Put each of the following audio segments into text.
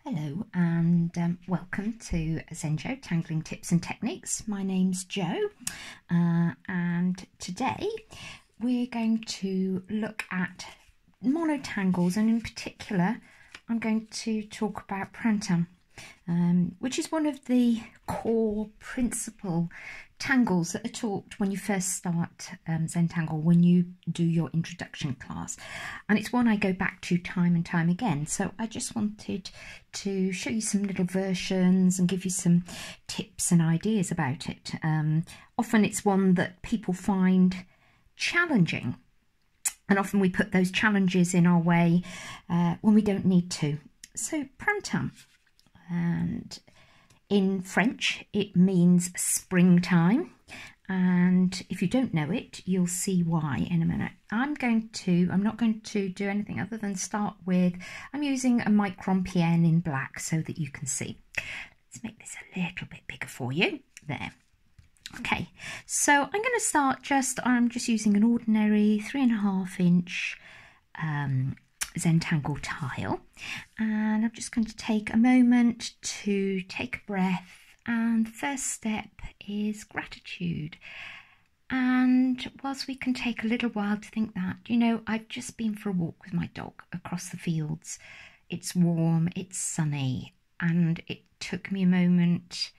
Hello and welcome to Zenjo Tangling Tips and Techniques. My name's Jo and today we're going to look at monotangles, and in particular I'm going to talk about Printemps, which is one of the core principal tangles that are taught when you first start Zentangle, when you do your introduction class, and it's one I go back to time and time again. So I just wanted to show you some little versions and give you some tips and ideas about it. Often it's one that people find challenging, and often we put those challenges in our way when we don't need to. So Printemps, and in French it means springtime, and if you don't know it you'll see why in a minute. I'm not going to do anything other than start with, I'm using a micron pen in black so that you can see. Let's make this a little bit bigger for you. There. Okay, so I'm going to start I'm just using an ordinary 3.5 inch Zentangle tile, and I'm just going to take a moment to take a breath, and the first step is gratitude. And whilst we can take a little while to think that, you know, I've just been for a walk with my dog across the fields. It's warm, it's sunny, and it took me a moment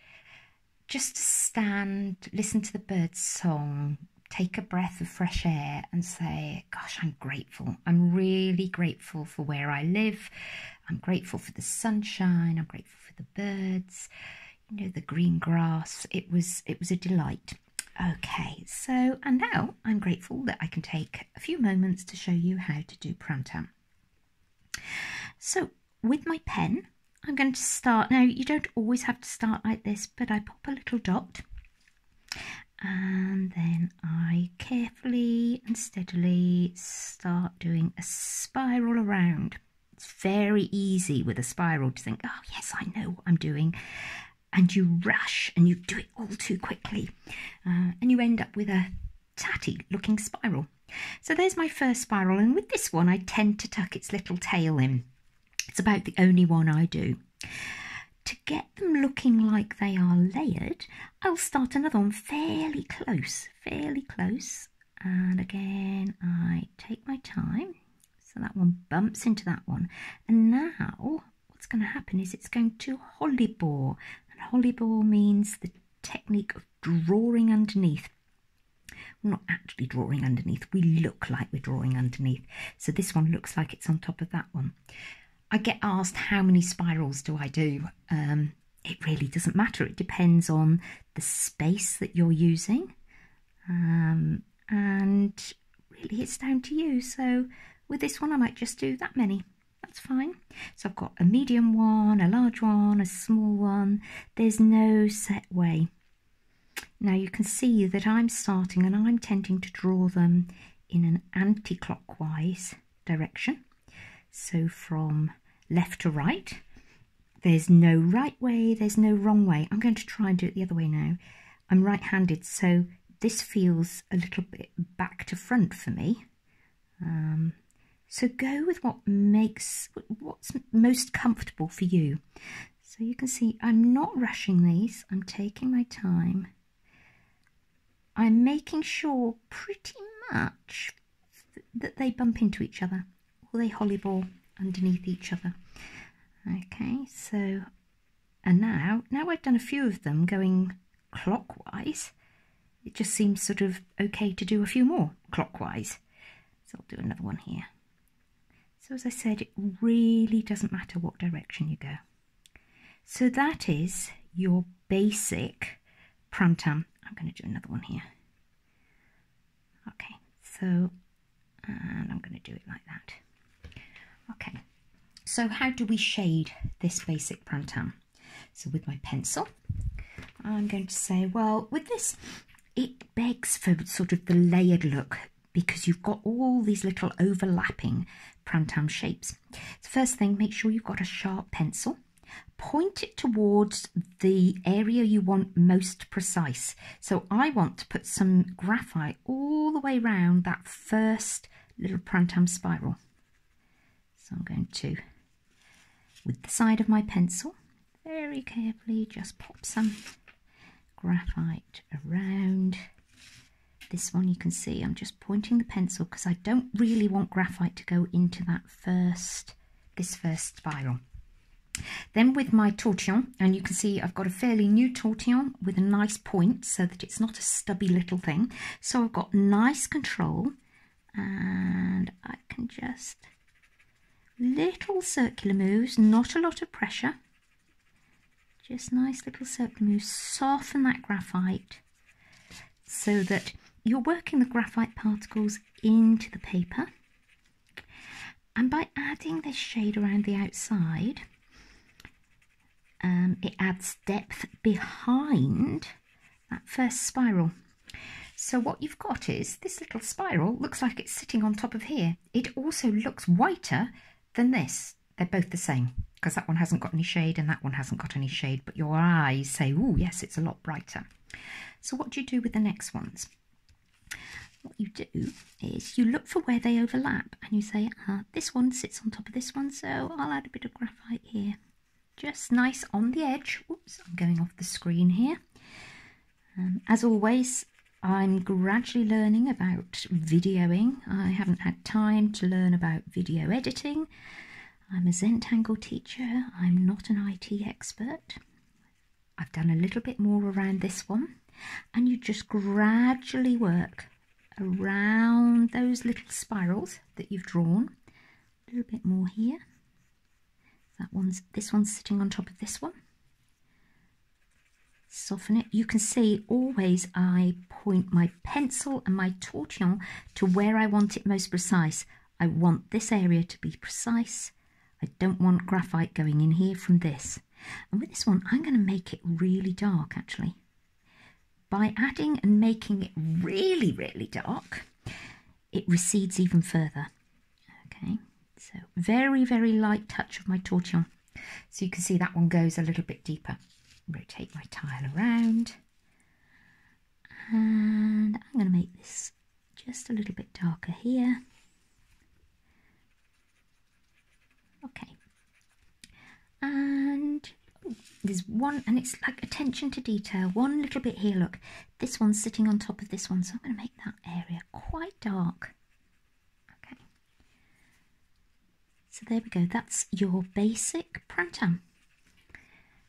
just to stand, listen to the bird's song, take a breath of fresh air and say, gosh, I'm grateful. I'm really grateful for where I live. I'm grateful for the sunshine. I'm grateful for the birds, you know, the green grass. It was a delight. Okay, so, and now I'm grateful that I can take a few moments to show you how to do Printemps. So with my pen, I'm going to start. Now, you don't always have to start like this, but I pop a little dot, and then I carefully and steadily start doing a spiral around. It's very easy with a spiral to think, oh yes, I know what I'm doing, and you rush and you do it all too quickly, and you end up with a tatty looking spiral. So there's my first spiral, and with this one I tend to tuck its little tail in. It's about the only one I do. To get them looking like they are layered, I'll start another one fairly close, and again I take my time, so that one bumps into that one, and now what's going to happen is it's going to hollybore, and hollybore means the technique of drawing underneath. We're not actually drawing underneath, we look like we're drawing underneath, so this one looks like it's on top of that one. I get asked how many spirals do I do. It really doesn't matter. It depends on the space that you're using, and really it's down to you. So with this one I might just do that many. That's fine. So I've got a medium one, a large one, a small one. There's no set way. Now you can see that I'm starting and I'm tending to draw them in an anti-clockwise direction. So from left to right, there's no right way, there's no wrong way. I'm going to try and do it the other way now. I'm right-handed, so this feels a little bit back to front for me. So go with what's most comfortable for you. So you can see I'm not rushing these, I'm taking my time. I'm making sure pretty much that they bump into each other, or they hollyball underneath each other. Okay, so, and now I've done a few of them going clockwise, it just seems sort of okay to do a few more clockwise. So I'll do another one here. So as I said, it really doesn't matter what direction you go. So that is your basic Printemps. I'm going to do another one here. Okay, so, and I'm going to do it like that. Okay, so how do we shade this basic Printemps? So with my pencil, I'm going to say, well, with this, it begs for sort of the layered look, because you've got all these little overlapping Printemps shapes. So first thing, make sure you've got a sharp pencil. Point it towards the area you want most precise. So I want to put some graphite all the way around that first little Printemps spiral. So I'm going to with the side of my pencil, very carefully just pop some graphite around. This one you can see I'm just pointing the pencil because I don't really want graphite to go into this first spiral. Then with my tortillon, and you can see I've got a fairly new tortillon with a nice point so that it's not a stubby little thing. So I've got nice control, and I can just little circular moves, not a lot of pressure, just nice little circular moves, soften that graphite so that you're working the graphite particles into the paper. And by adding this shade around the outside, it adds depth behind that first spiral. So what you've got is this little spiral looks like it's sitting on top of here. It also looks whiter than this. They're both the same because that one hasn't got any shade and that one hasn't got any shade, but your eyes say, oh yes, it's a lot brighter. So what do you do with the next ones? What you do is you look for where they overlap and you say, this one sits on top of this one, so I'll add a bit of graphite here. Just nice on the edge. Oops, I'm going off the screen here. As always, I'm gradually learning about videoing. I haven't had time to learn about video editing. I'm a Zentangle teacher. I'm not an IT expert. I've done a little bit more around this one, and you just gradually work around those little spirals that you've drawn. A little bit more here. This one's sitting on top of this one. Soften it. You can see always I point my pencil and my tortillon to where I want it most precise. I want this area to be precise. I don't want graphite going in here from this. And with this one, I'm going to make it really dark actually. By adding and making it really, really dark, it recedes even further. Okay. So very, very light touch of my tortillon. So you can see that one goes a little bit deeper. Rotate my tile around. And I'm going to make this just a little bit darker here. Okay. And there's one, and it's like attention to detail. One little bit here, look. This one's sitting on top of this one, so I'm going to make that area quite dark. So there we go, that's your basic Printemps.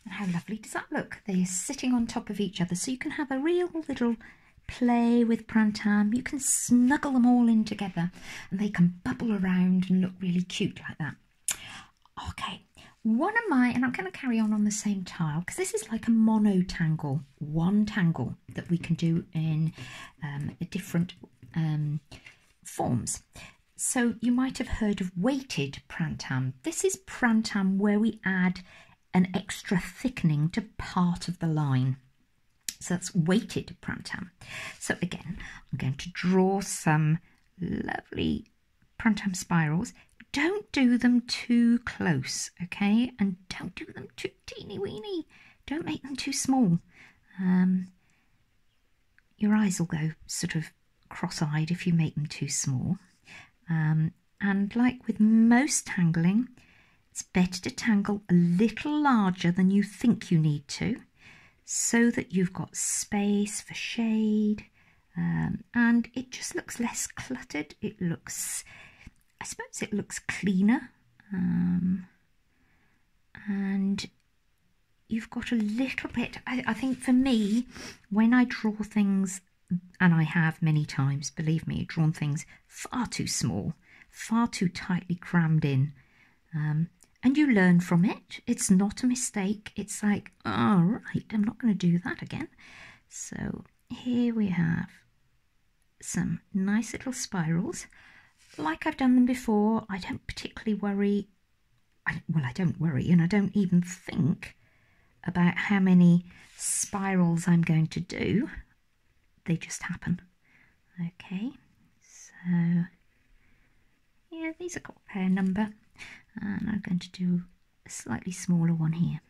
And how lovely does that look? They're sitting on top of each other, so you can have a real little play with Printemps. You can snuggle them all in together and they can bubble around and look really cute like that. Okay, one of my, and I'm going to carry on the same tile because this is like a mono tangle, one tangle that we can do in different forms. So you might have heard of weighted Printemps. This is Printemps where we add an extra thickening to part of the line. So that's weighted Printemps. So again, I'm going to draw some lovely Printemps spirals. Don't do them too close, okay? And don't do them too teeny weeny. Don't make them too small. Your eyes will go sort of cross-eyed if you make them too small. And like with most tangling, it's better to tangle a little larger than you think you need to, so that you've got space for shade, and it just looks less cluttered. It looks, I suppose it looks cleaner, and you've got a little bit, I think for me, when I draw things, and I have many times, believe me, drawn things far too small, far too tightly crammed in. And you learn from it. It's not a mistake. It's like, oh, right, I'm not going to do that again. So here we have some nice little spirals. Like I've done them before, I don't particularly worry. Well, I don't worry, and I don't even think about how many spirals I'm going to do. They just happen. Okay, so yeah, these are got a pair number, and I'm going to do a slightly smaller one here.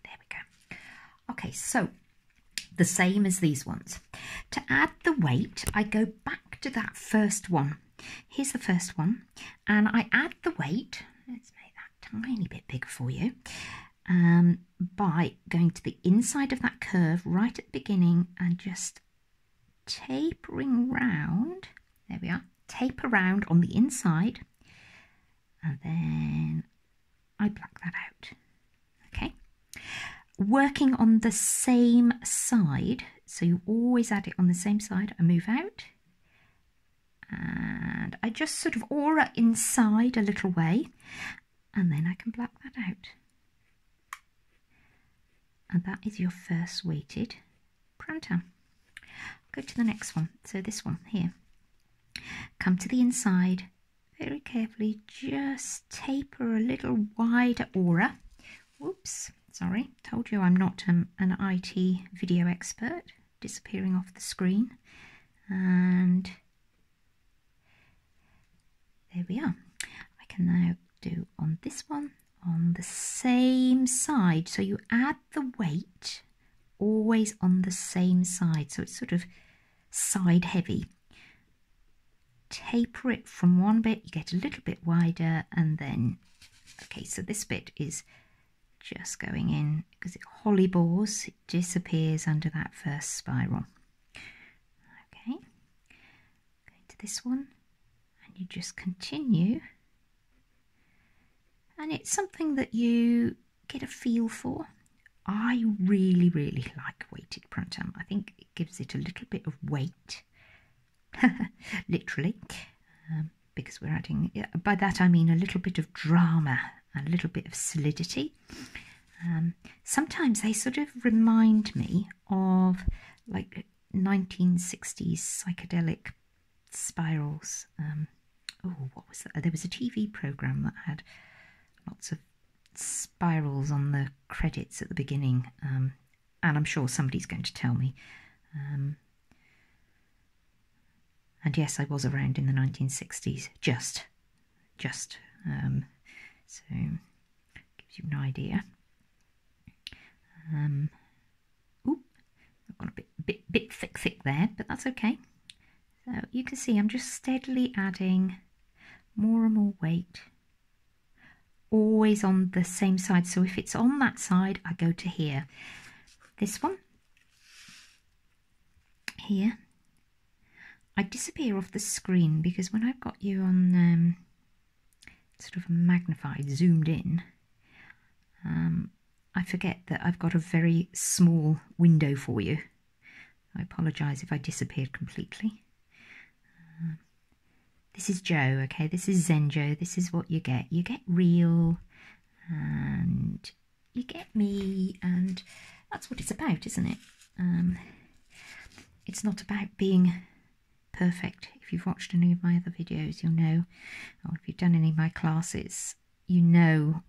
There we go. Okay, so the same as these ones. To add the weight, I go back to that first one. Here's the first one, and I add the weight. Let's make that tiny bit bigger for you by going to the inside of that curve right at the beginning and just tapering round. There we are. Taper round on the inside, and then I black that out. Okay. Working on the same side, so you always add it on the same side. I move out, and I just sort of aura inside a little way, and then I can black that out. And that is your first weighted printemps. Go to the next one. So this one here. Come to the inside, very carefully, just taper a little wider aura. Whoops, sorry, told you I'm not an IT video expert. Disappearing off the screen. And there we are. I can now do on this one on the same side. So you add the weight always on the same side. So it's sort of side heavy. Taper it from one bit, you get a little bit wider, and then, okay, so this bit is just going in because it hollybores, it disappears under that first spiral. Okay, going to this one, and you just continue, and it's something that you get a feel for. I really like weighted printemps. I think it gives it a little bit of weight. Literally, because we're adding, by that I mean a little bit of drama, a little bit of solidity. Sometimes they sort of remind me of like 1960s psychedelic spirals. Oh, what was that? There was a TV program that had lots of spirals on the credits at the beginning, and I'm sure somebody's going to tell me. And yes, I was around in the 1960s, just. So, gives you an idea. Ooh, I've got a bit thick there, but that's okay. So you can see I'm just steadily adding more and more weight, always on the same side. So if it's on that side, I go to here. This one, here. I disappear off the screen because when I've got you on sort of magnified, zoomed in, I forget that I've got a very small window for you. I apologise if I disappeared completely. This is Joe, okay? This is Zenjo. This is what you get. You get real, and you get me, and that's what it's about, isn't it? It's not about being perfect. If you've watched any of my other videos, you'll know, or if you've done any of my classes, you know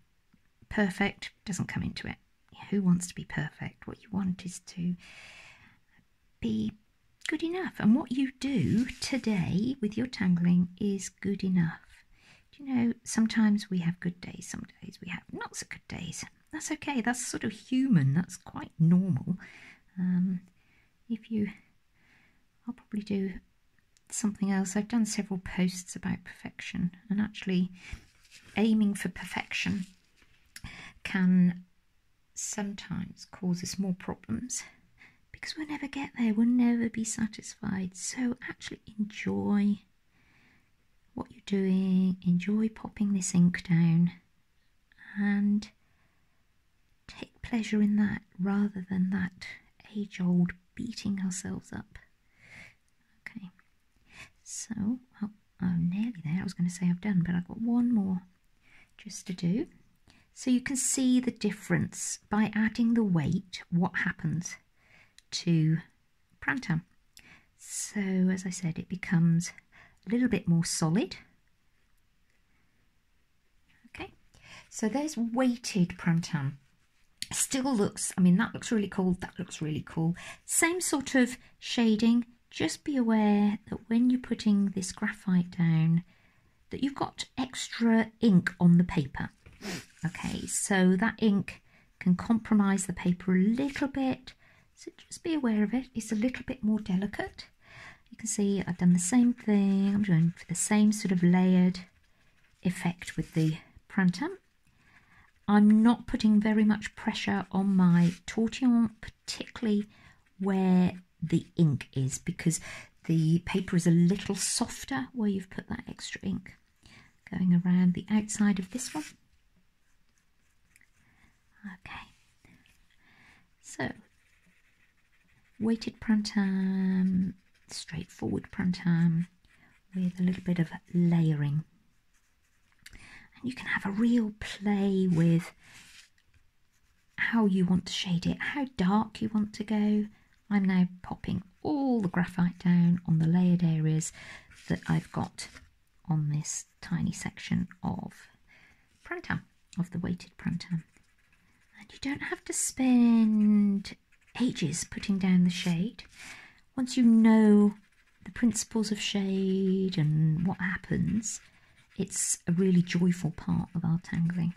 perfect doesn't come into it. Who wants to be perfect? What you want is to be good enough, and what you do today with your tangling is good enough. Do you know, sometimes we have good days, some days we have not so good days. That's okay, that's sort of human, that's quite normal. I'll probably do something else. I've done several posts about perfection, and actually aiming for perfection can sometimes cause us more problems because we'll never get there, we'll never be satisfied. So actually enjoy what you're doing, enjoy popping this ink down, and take pleasure in that rather than that age-old beating ourselves up. Okay, so I'm nearly there. I was going to say I've done, but I've got one more just to do. So you can see the difference by adding the weight, what happens to Printemps. So as I said, it becomes a little bit more solid. Okay, so there's weighted Printemps. Still looks, I mean, that looks really cool, that looks really cool. Same sort of shading. Just be aware that when you're putting this graphite down, that you've got extra ink on the paper. Okay, so that ink can compromise the paper a little bit, so just be aware of it. It's a little bit more delicate. You can see I've done the same thing. I'm doing for the same sort of layered effect with the Printemps. I'm not putting very much pressure on my tortillon, particularly where the ink is, because the paper is a little softer where you've put that extra ink. Going around the outside of this one. Okay. So, weighted printemps, straightforward printemps with a little bit of layering. And you can have a real play with how you want to shade it, how dark you want to go. I'm now popping all the graphite down on the layered areas that I've got on this tiny section of printemps, of the weighted printemps. And you don't have to spend ages putting down the shade. Once you know the principles of shade and what happens, it's a really joyful part of our tangling.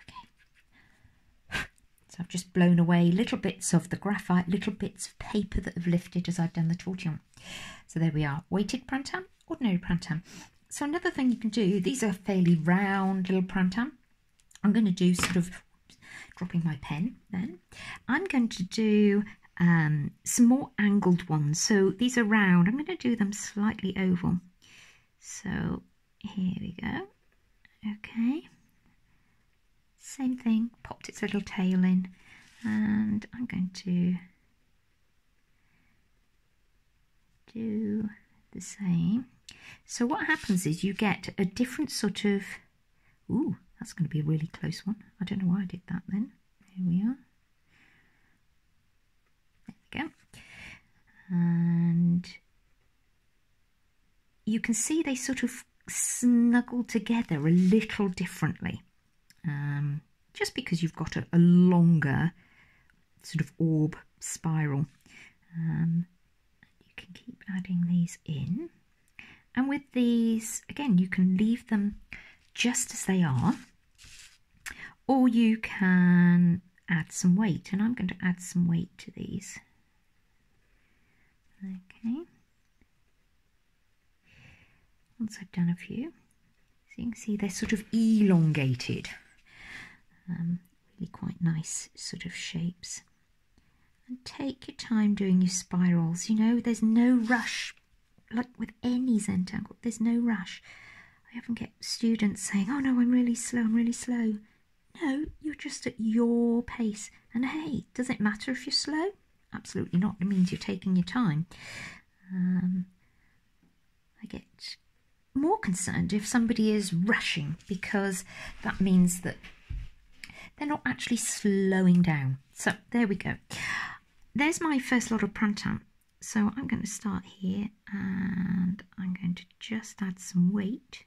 Okay. So I've just blown away little bits of the graphite, little bits of paper that have lifted as I've done the tortillon. So there we are, weighted printemps, ordinary printemps. So another thing you can do, these are fairly round little printemps. I'm going to do sort of, dropping my pen then, I'm going to do some more angled ones. So these are round, I'm going to do them slightly oval. So here we go. Okay. Same thing, popped its little tail in, and I'm going to do the same. So what happens is you get a different sort of, ooh, that's going to be a really close one. I don't know why I did that then. Here we are. There we go. And you can see they sort of snuggle together a little differently. Just because you've got a longer sort of orb spiral. You can keep adding these in. And with these, again, you can leave them just as they are, or you can add some weight, and I'm going to add some weight to these. Okay. Once I've done a few, so you can see they're sort of elongated. Really quite nice sort of shapes. And take your time doing your spirals. You know, there's no rush. Like with any Zentangle, there's no rush. I often get students saying, oh no, I'm really slow, I'm really slow. No, you're just at your pace. And hey, does it matter if you're slow? Absolutely not. It means you're taking your time. I get more concerned if somebody is rushing, because that means that they're not actually slowing down. So there we go. There's my first lot of printemps. So I'm going to start here, and I'm going to just add some weight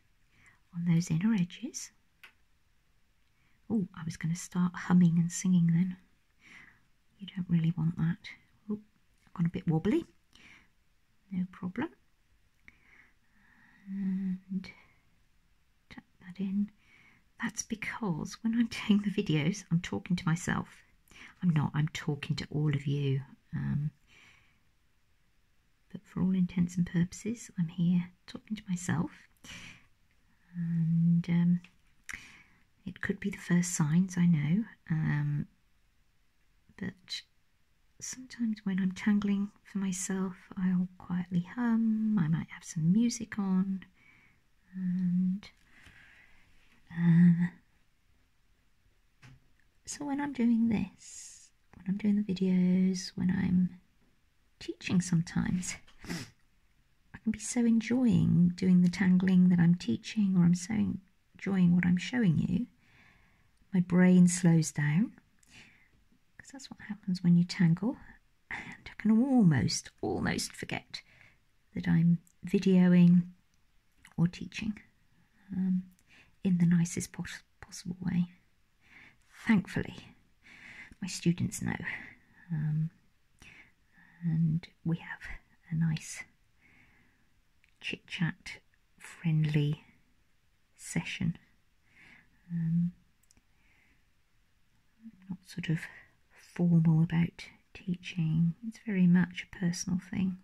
on those inner edges. Oh, I was going to start humming and singing then. You don't really want that. Oh, I've gone a bit wobbly. No problem. And tuck that in. That's because when I'm doing the videos, I'm talking to myself. I'm not, I'm talking to all of you. But for all intents and purposes, I'm here talking to myself. And it could be the first signs, I know. But sometimes when I'm tangling for myself, I'll quietly hum. I might have some music on. And so when I'm doing this, when I'm doing the videos, when I'm teaching sometimes, I can be so enjoying doing the tangling that I'm teaching, or I'm so enjoying what I'm showing you, my brain slows down, because that's what happens when you tangle, and I can almost forget that I'm videoing or teaching in the nicest possible way. Thankfully, my students know. And we have a nice chit-chat, friendly session. I'm not sort of formal about teaching. It's very much a personal thing.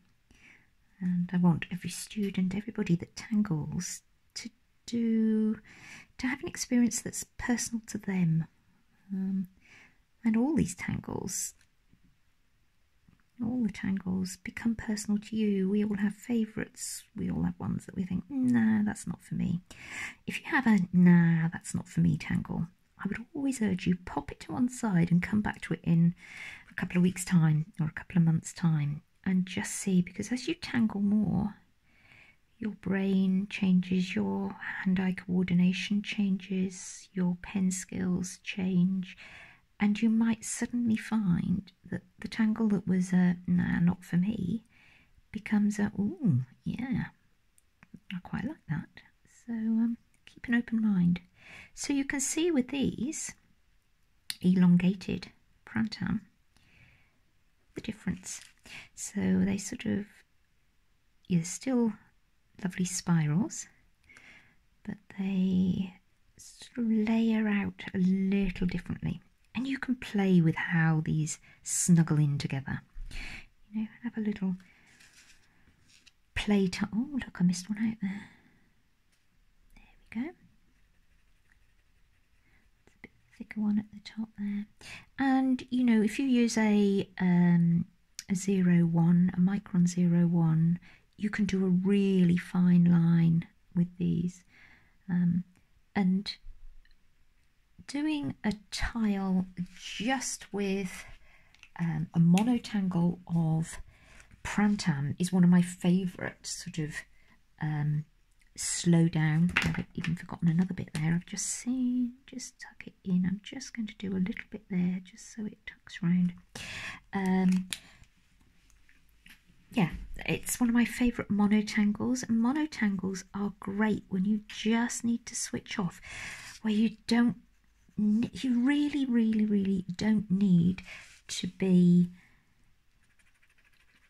And I want every student, everybody that tangles, to to have an experience that's personal to them. And all these tangles, all the tangles become personal to you. We all have favourites. We all have ones that we think, nah, that's not for me. If you have a nah, that's not for me tangle, I would always urge you, pop it to one side and come back to it in a couple of weeks' time or a couple of months' time and just see, because as you tangle more, your brain changes, your hand-eye coordination changes, your pen skills change, and you might suddenly find that the tangle that was a nah, not for me, becomes a ooh, yeah, I quite like that. So keep an open mind. So you can see with these elongated Printemps the difference. So they sort of, you're still lovely spirals, but they sort of layer out a little differently, and you can play with how these snuggle in together. You know, have a little play time. Oh, look, I missed one out there. There we go. It's a bit thicker one at the top there. And you know, if you use a 01, a micron 01, you can do a really fine line with these. And doing a tile just with a monotangle of Printemps is one of my favourite sort of slow down. I've even forgotten another bit there. I've just seen, just tuck it in. I'm just going to do a little bit there just so it tucks round. Yeah, it's one of my favourite monotangles, and monotangles are great when you just need to switch off, where you really don't need to be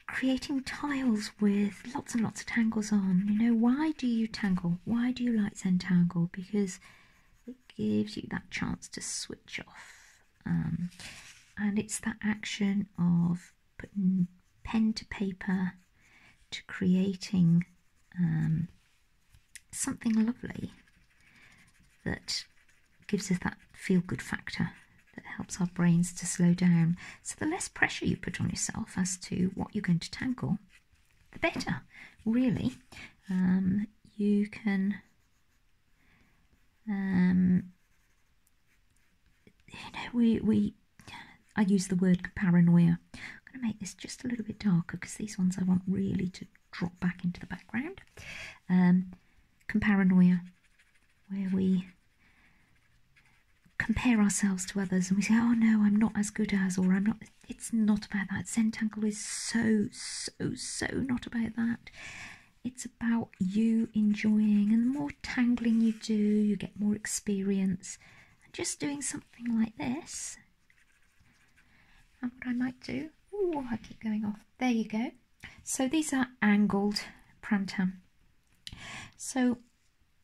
creating tiles with lots and lots of tangles on. You know, why do you tangle? Why do you like Zentangle? Because it gives you that chance to switch off, and it's that action of putting pen to paper to creating something lovely that gives us that feel-good factor that helps our brains to slow down. So the less pressure you put on yourself as to what you're going to tangle, the better, really. You can you know, I use the word paranoia. I'm going to make this just a little bit darker because these ones I want really to drop back into the background. Comparanoia, where we compare ourselves to others and we say, oh no, I'm not as good as, or I'm not. It's not about that. Zentangle is so not about that. It's about you enjoying, and the more tangling you do, you get more experience. And just doing something like this, and what I might do, oh, I keep going off. There you go. So these are angled Printemps. So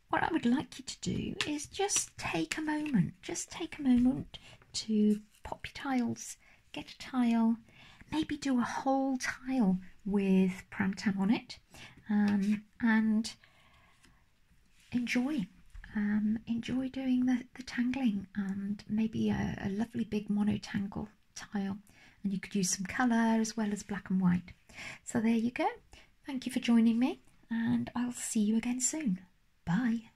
what I would like you to do is just take a moment to pop your tiles, get a tile, maybe do a whole tile with Printemps on it, and enjoy doing the tangling, and maybe a lovely big monotangle tile, and you could use some colour as well as black and white. So there you go. Thank you for joining me, and I'll see you again soon. Bye.